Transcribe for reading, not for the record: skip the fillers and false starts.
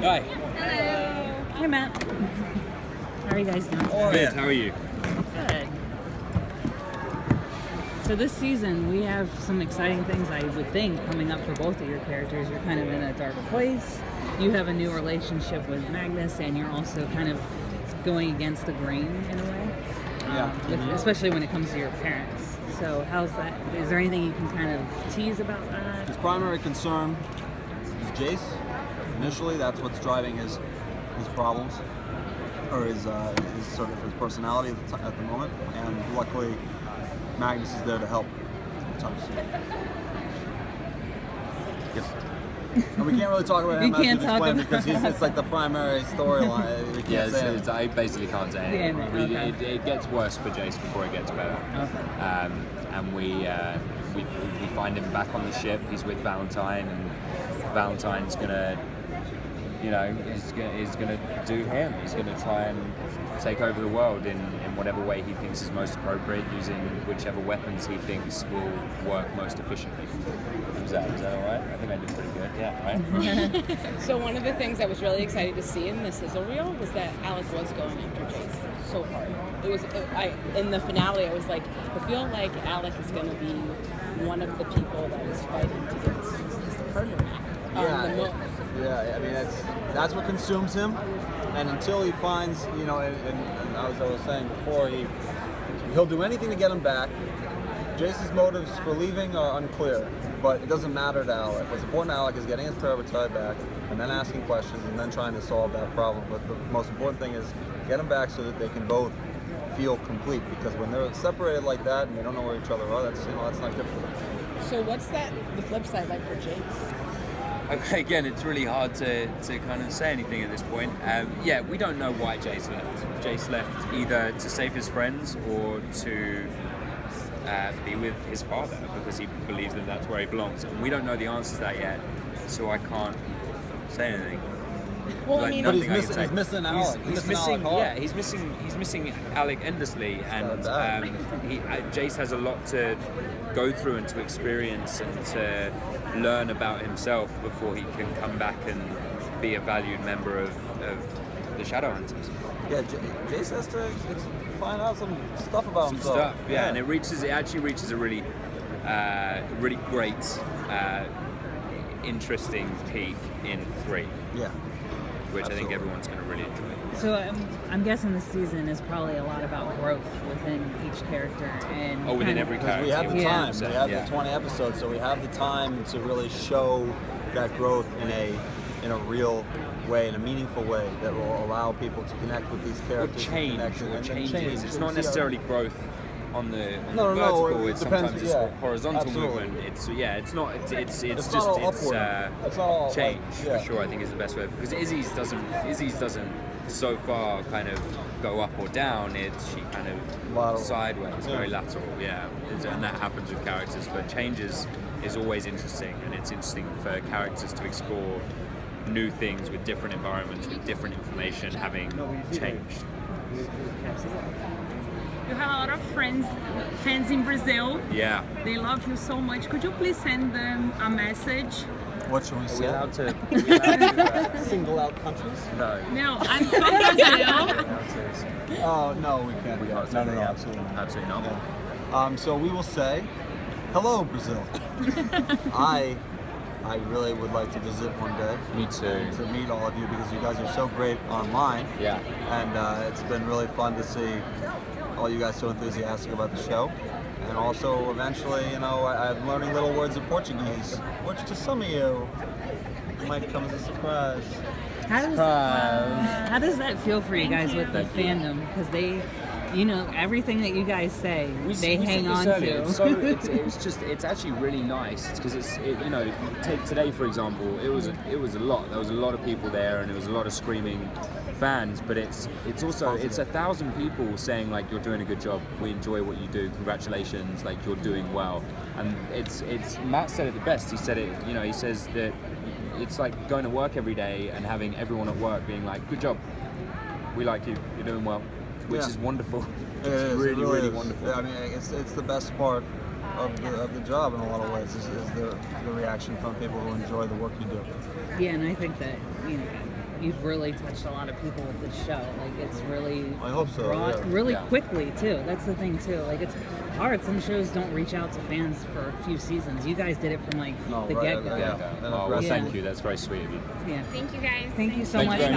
Hi. Hello. Hi, Matt. How are you guys doing? Good. How are you? Good. So this season, we have some exciting things, I would think, coming up for both of your characters. You're kind of in a dark place. You have a new relationship with Magnus, and you're also kind of going against the grain in a way. Especially when it comes to your parents. So how's that? Is there anything you can kind of tease about that? His primary concern is Jace. Initially, that's what's driving his problems, or his sort of his personality at the moment. And luckily, Magnus is there to help sometimes. Yes. And we can't really talk about him because it's like the primary storyline. I basically can't say anything. Yeah, it gets worse for Jace before it gets better. Okay. And we find him back on the ship. He's with Valentine, and Valentine's gonna, he's gonna do him. He's gonna try and take over the world in whatever way he thinks is most appropriate, using whichever weapons he thinks will work most efficiently. Is that all right? I think I did pretty good. Yeah, right? So one of the things I was really excited to see in the sizzle reel was that Alec was going after Jace so hard. In the finale, I was like, I feel like Alec is going to be one of the people that is fighting to get his partner back. I mean, that's what consumes him. And until he finds, and as I was saying before, he'll do anything to get him back. Jace's motives for leaving are unclear, but it doesn't matter to Alec. What's important to Alec is getting his Parabatai back, and then asking questions, and then trying to solve that problem. But the most important thing is get them back so that they can both feel complete. Because when they're separated like that and they don't know where each other are, that's not good for them. So what's the flip side like for Jace? Again, it's really hard to kind of say anything at this point. We don't know why Jace left. Jace left either to save his friends or to be with his father because he believes that that's where he belongs. And we don't know the answer to that yet, so I can't say anything. Well, but he's missing Alec. He's missing Alec endlessly, and Jace has a lot to go through and to experience and to learn about himself before he can come back and be a valued member of the Shadowhunters. Yeah, Jace has to find out some stuff about himself. And it actually reaches a really great, interesting peak in 3. Yeah. Which I think everyone's going to really enjoy. So I'm guessing this season is probably a lot about growth within each character and within every character. We have the time. We have the 20 episodes, so we have the time to really show that growth in a real way, in a meaningful way that will allow people to connect with these characters. Or changes. It's not necessarily growth on the vertical. It's sometimes it's horizontal movement. It's just change for sure. I think is the best way, because Izzy's doesn't so far kind of go up or down. She kind of sideways, very lateral. And that happens with characters. But changes is always interesting, and it's interesting for characters to explore new things with different environments, with different information having changed. You have a lot of fans in Brazil. Yeah. They love you so much. Could you please send them a message? What should we say? Are we allowed to single out countries? No, I'm from Brazil. Oh, no, we can't. No, absolutely not. Absolutely not. Yeah. So we will say, hello, Brazil. I really would like to visit one day. Me too. To meet all of you, because you guys are so great online. Yeah. And it's been really fun to see all you guys so enthusiastic about the show. And also, eventually, I'm learning little words of Portuguese, which to some of you might come as a surprise. How does that feel for you guys with the fandom? Because they, everything that you guys say, they hang on to. So it's actually really nice because take today for example. It was a lot. There was a lot of people there, and it was a lot of screaming fans. But it's also 1,000 people saying like, you're doing a good job. We enjoy what you do. Congratulations. Like, you're doing well. And it's Matt said it the best. He said it. He says that it's like going to work every day and having everyone at work being like, good job. We like you. You're doing well. Which is wonderful. It's really wonderful. Yeah, I mean, it's the best part of the job in a lot of ways is the reaction from people who enjoy the work you do. Yeah, and I think that you've really touched a lot of people with this show. Like it's really I hope so. broad, Yeah. really Yeah. quickly too. That's the thing too. Like it's hard. Some shows don't reach out to fans for a few seasons. You guys did it from like the get go. Yeah. Oh, well, Yeah. thank you. That's very sweet of you. Yeah. Thank you guys. Thank you so Thank you much. very